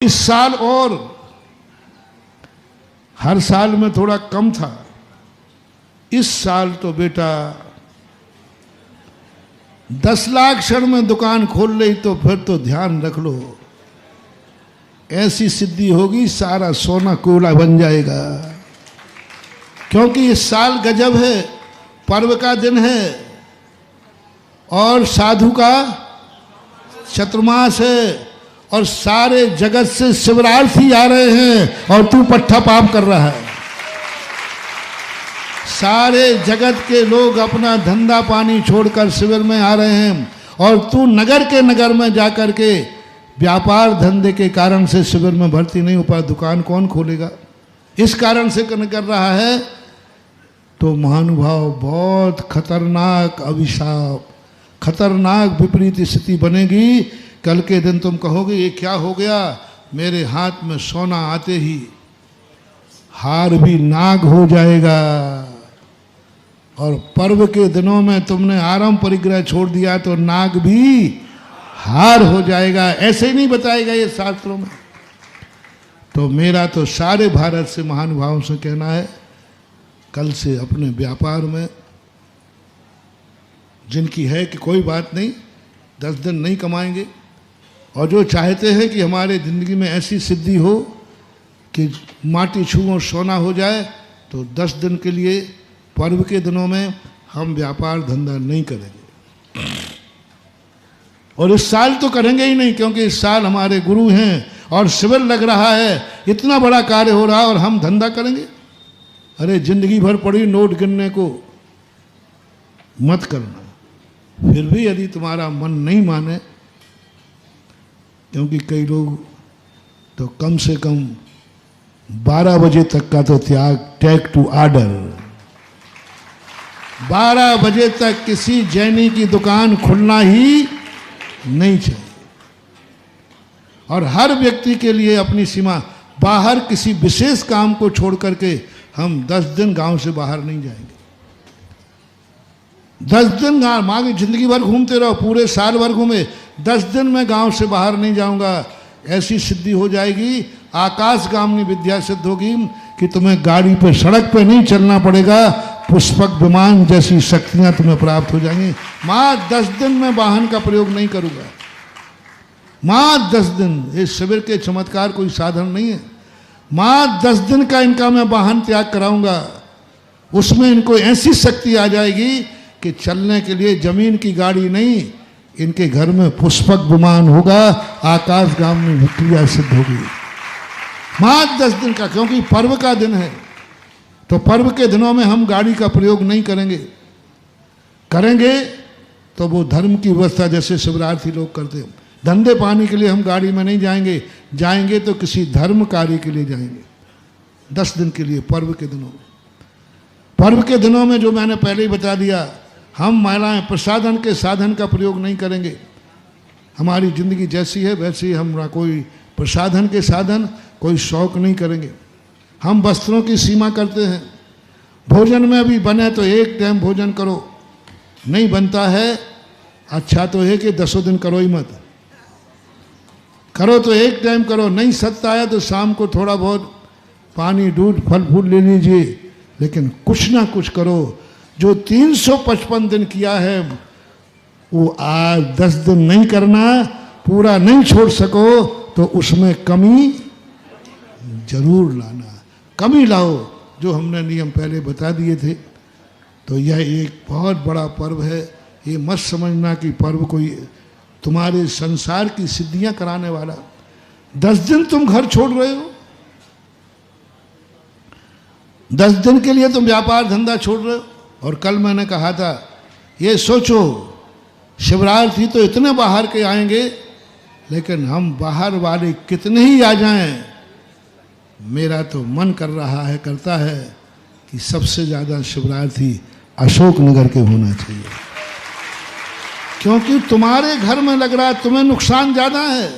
इस साल और हर साल में थोड़ा कम था, इस साल तो बेटा 10 लाख क्षण में दुकान खोल ली तो फिर तो ध्यान रख लो, ऐसी सिद्धि होगी सारा सोना कोयला बन जाएगा। क्योंकि इस साल गजब है, पर्व का दिन है और साधु का चतुर्मास है और सारे जगत से शिवरार्थी आ रहे हैं और तू पट्ठा पाप कर रहा है। सारे जगत के लोग अपना धंधा पानी छोड़कर शिविर में आ रहे हैं और तू नगर के नगर में जाकर के व्यापार धंधे के कारण से शिविर में भर्ती नहीं हो पा, दुकान कौन खोलेगा? इस कारण से कर रहा है। तो महानुभाव बहुत खतरनाक अभिशाप, खतरनाक विपरीत स्थिति बनेगी। कल के दिन तुम कहोगे ये क्या हो गया, मेरे हाथ में सोना आते ही हार भी नाग हो जाएगा। और पर्व के दिनों में तुमने आरंभ परिग्रह छोड़ दिया तो नाग भी हार हो जाएगा। ऐसे ही नहीं बताएगा ये शास्त्रों में। तो मेरा तो सारे भारत से महानुभावों से कहना है, कल से अपने व्यापार में जिनकी है कि कोई बात नहीं, 10 दिन नहीं कमाएंगे, और जो चाहते हैं कि हमारे ज़िंदगी में ऐसी सिद्धि हो कि माटी छू और सोना हो जाए, तो 10 दिन के लिए पर्व के दिनों में हम व्यापार धंधा नहीं करेंगे। और इस साल तो करेंगे ही नहीं, क्योंकि इस साल हमारे गुरु हैं और शिविर लग रहा है, इतना बड़ा कार्य हो रहा है और हम धंधा करेंगे। अरे जिंदगी भर पड़ी नोट गिनने को मत करना। फिर भी यदि तुम्हारा मन नहीं माने, क्योंकि कई लोग तो कम से कम 12 बजे तक का तो त्याग, टेक टू ऑर्डर। 12 बजे तक किसी जैनी की दुकान खुलना ही नहीं चाहिए। और हर व्यक्ति के लिए अपनी सीमा, बाहर किसी विशेष काम को छोड़ करके हम 10 दिन गांव से बाहर नहीं जाएंगे। 10 दिन गाँव मांगे, जिंदगी भर घूमते रहो, पूरे साल भर घूमे, 10 दिन में गांव से बाहर नहीं जाऊंगा। ऐसी सिद्धि हो जाएगी, आकाशगामिनी विद्या सिद्ध होगी कि तुम्हें गाड़ी पे, सड़क पे नहीं चलना पड़ेगा, पुष्पक विमान जैसी शक्तियां तुम्हें प्राप्त हो जाएंगी। माँ 10 दिन में वाहन का प्रयोग नहीं करूंगा, माँ 10 दिन। इस शिविर के चमत्कार कोई साधन नहीं है। माँ 10 दिन का इनका मैं वाहन त्याग कराऊंगा, उसमें इनको ऐसी शक्ति आ जाएगी कि चलने के लिए जमीन की गाड़ी नहीं, इनके घर में पुष्पक विमान होगा, आकाशगामिनी क्रिया सिद्ध होगी। माँ 10 दिन का, क्योंकि पर्व का दिन है। तो पर्व के दिनों में हम गाड़ी का प्रयोग नहीं करेंगे। करेंगे तो वो धर्म की व्यवस्था जैसे शिवरार्थी लोग करते हैं। धंधे पानी के लिए हम गाड़ी में नहीं जाएंगे, जाएंगे तो किसी धर्म कार्य के लिए जाएंगे। 10 दिन के लिए पर्व के दिनों में। पर्व के दिनों में जो मैंने पहले ही बता दिया, हम महिलाएं प्रसाधन के साधन का प्रयोग नहीं करेंगे। हमारी जिंदगी जैसी है वैसी ही, हम ना कोई प्रसाधन के साधन, कोई शौक नहीं करेंगे। हम वस्त्रों की सीमा करते हैं। भोजन में भी बने तो एक टाइम भोजन करो, नहीं बनता है अच्छा तो है कि 10 दिन करो ही मत। करो तो एक टाइम करो, नहीं सत्ता आया तो शाम को थोड़ा बहुत पानी, दूध, फल फूल ले लीजिए, लेकिन कुछ ना कुछ करो। जो 355 दिन किया है वो आज 10 दिन नहीं करना, पूरा नहीं छोड़ सको तो उसमें कमी जरूर लाना। कमी लाओ, जो हमने नियम पहले बता दिए थे। तो यह एक बहुत बड़ा पर्व है। ये मत समझना कि पर्व कोई तुम्हारे संसार की सिद्धियां कराने वाला। 10 दिन तुम घर छोड़ रहे हो, 10 दिन के लिए तुम व्यापार धंधा छोड़ रहे हो। और कल मैंने कहा था, ये सोचो शिवरार्थी तो इतने बाहर के आएंगे, लेकिन हम बाहर वाले कितने ही आ जाएं, मेरा तो मन कर रहा है, करता है कि सबसे ज़्यादा शिवरार्थी अशोकनगर के होना चाहिए। क्योंकि तुम्हारे घर में लग रहा है तुम्हें नुकसान ज़्यादा है।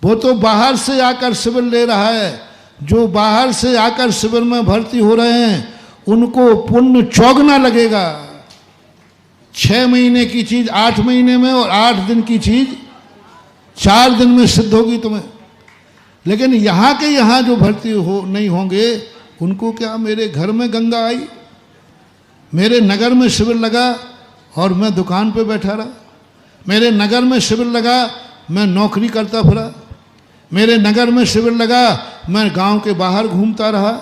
वो तो बाहर से आकर शिविर ले रहा है। जो बाहर से आकर शिविर में भर्ती हो रहे हैं उनको पुण्य चौगुना लगेगा। 6 महीने की चीज़ 8 महीने में, और 8 दिन की चीज़ 4 दिन में सिद्ध होगी तुम्हें। लेकिन यहाँ के यहाँ जो भर्ती हो नहीं होंगे उनको क्या, मेरे घर में गंगा आई, मेरे नगर में शिविर लगा और मैं दुकान पे बैठा रहा, मेरे नगर में शिविर लगा मैं नौकरी करता फिरा, मेरे नगर में शिविर लगा मैं गांव के बाहर घूमता रहा।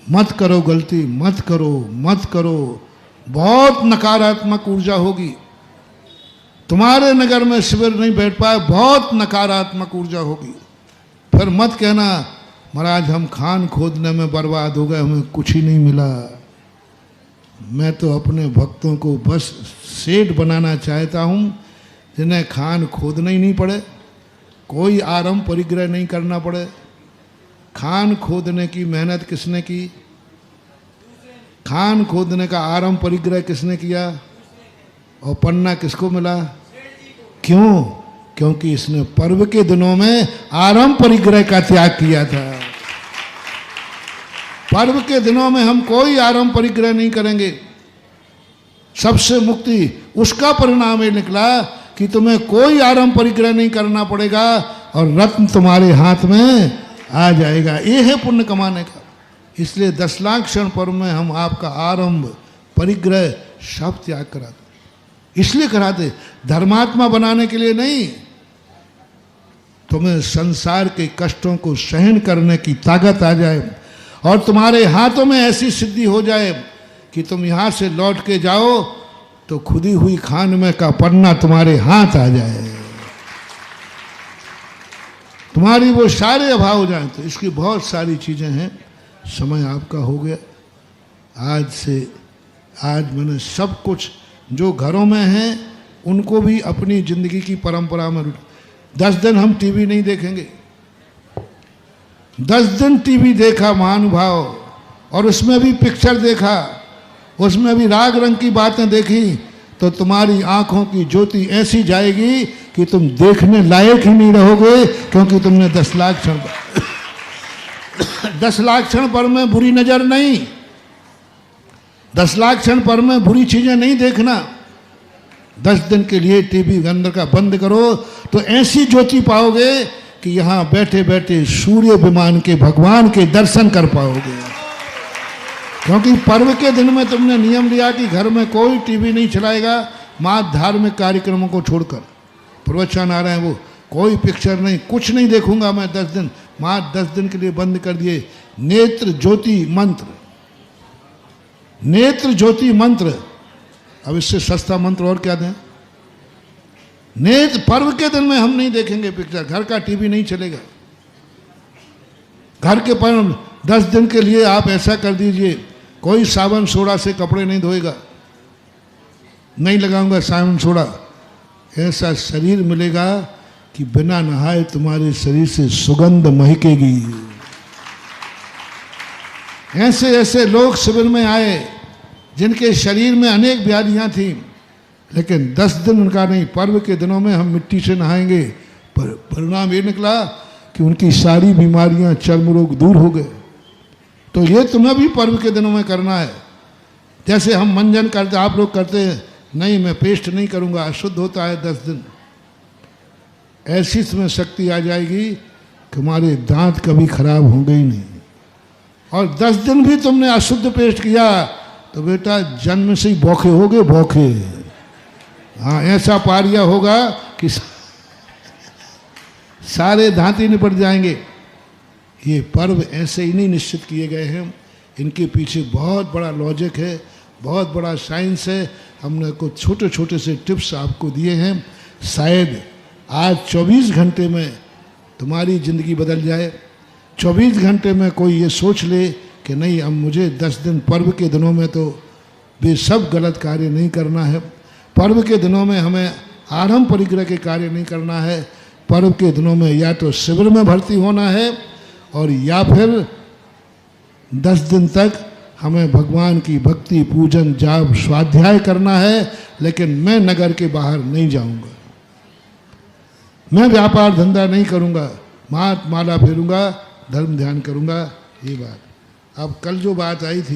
मत करो गलती, मत करो, मत करो, बहुत नकारात्मक ऊर्जा होगी। तुम्हारे नगर में शिविर नहीं बैठ पाए, बहुत नकारात्मक ऊर्जा होगी। फिर मत कहना महाराज हम खान खोदने में बर्बाद हो गए, हमें कुछ ही नहीं मिला। मैं तो अपने भक्तों को बस सेठ बनाना चाहता हूँ जिन्हें खान खोदना ही नहीं पड़े, कोई आरंभ परिग्रह नहीं करना पड़े। खान खोदने की मेहनत किसने की? खान खोदने का आरंभ परिग्रह किसने किया? और पन्ना किसको मिला? क्यों? क्योंकि इसने पर्व के दिनों में आरंभ परिग्रह का त्याग किया था। पर्व के दिनों में हम कोई आरंभ परिग्रह नहीं करेंगे। सबसे मुक्ति उसका परिणाम ये निकला कि तुम्हें कोई आरंभ परिग्रह नहीं करना पड़ेगा और रत्न तुम्हारे हाथ में आ जाएगा। ये है पुण्य कमाने का। इसलिए 10 लाख क्षण पर्व में हम आपका आरंभ परिग्रह सब त्याग कराते। इसलिए कराते, धर्मात्मा बनाने के लिए नहीं, तुम्हें संसार के कष्टों को सहन करने की ताकत आ जाए और तुम्हारे हाथों में ऐसी सिद्धि हो जाए कि तुम यहाँ से लौट के जाओ तो खुदी हुई खान में का पन्ना तुम्हारे हाथ आ जाए, तुम्हारी वो सारे अभाव हो जाए। तो इसकी बहुत सारी चीज़ें हैं। समय आपका हो गया। आज मैंने सब कुछ जो घरों में हैं उनको भी अपनी जिंदगी की परंपरा में 10 दिन हम टीवी नहीं देखेंगे। 10 दिन टीवी देखा महानुभाव, और उसमें भी पिक्चर देखा, उसमें भी राग रंग की बातें देखी, तो तुम्हारी आंखों की ज्योति ऐसी जाएगी कि तुम देखने लायक ही नहीं रहोगे, क्योंकि तुमने 10 लाख क्षण 10 लाख क्षण पर में बुरी नजर नहीं, 10 लाख क्षण पर में बुरी चीजें नहीं देखना। 10 दिन के लिए टीवी अंदर का बंद करो तो ऐसी ज्योति पाओगे कि यहाँ बैठे बैठे सूर्य विमान के भगवान के दर्शन कर पाओगे। क्योंकि पर्व के दिन में तुमने नियम लिया कि घर में कोई टीवी नहीं चलाएगा, मात्र धार्मिक कार्यक्रमों को छोड़कर। प्रवचन आ रहे हैं वो, कोई पिक्चर नहीं, कुछ नहीं देखूंगा मैं 10 दिन, मात्र 10 दिन के लिए बंद कर दिए। नेत्र ज्योति मंत्र, नेत्र ज्योति मंत्र, अब इससे सस्ता मंत्र और क्या दें? नेत्र पर्व के दिन में हम नहीं देखेंगे पिक्चर, घर का टीवी नहीं चलेगा। घर के पर्व 10 दिन के लिए आप ऐसा कर दीजिए, कोई साबुन सोडा से कपड़े नहीं धोएगा, नहीं लगाऊंगा साबुन सोडा। ऐसा शरीर मिलेगा कि बिना नहाए तुम्हारे शरीर से सुगंध महकेगी। ऐसे ऐसे लोग शिविर में आए जिनके शरीर में अनेक व्याधियां थीं, लेकिन 10 दिन उनका नहीं, पर्व के दिनों में हम मिट्टी से नहाएंगे। पर परिणाम ये निकला कि उनकी सारी बीमारियां, चर्म रोग दूर हो गए। तो ये तुम्हें भी पर्व के दिनों में करना है। जैसे हम मंजन करते, आप लोग करते हैं, नहीं मैं पेस्ट नहीं करूँगा, अशुद्ध होता है 10 दिन। ऐसी तुम्हें शक्ति आ जाएगी कि हमारे दांत कभी खराब होंगे ही नहीं। और 10 दिन भी तुमने अशुद्ध पेस्ट किया तो बेटा जन्म से ही भौखे होगे, भौखे। हाँ, ऐसा पारिया होगा कि सारे दांत ही निपट जाएंगे। ये पर्व ऐसे ही नहीं निश्चित किए गए हैं, इनके पीछे बहुत बड़ा लॉजिक है, बहुत बड़ा साइंस है। हमने कुछ छोटे छोटे से टिप्स आपको दिए हैं। शायद आज 24 घंटे में तुम्हारी ज़िंदगी बदल जाए। 24 घंटे में कोई ये सोच ले कि नहीं, अब मुझे 10 दिन पर्व के दिनों में तो वे सब गलत कार्य नहीं करना है। पर्व के दिनों में हमें आरंभ परिग्रह के कार्य नहीं करना है। पर्व के दिनों में या तो शिविर में भर्ती होना है और या फिर 10 दिन तक हमें भगवान की भक्ति, पूजन, जाप, स्वाध्याय करना है। लेकिन मैं नगर के बाहर नहीं जाऊंगा, मैं व्यापार धंधा नहीं करूंगा, माला फेरूंगा, धर्म ध्यान करूंगा। ये बात अब कल जो बात आई थी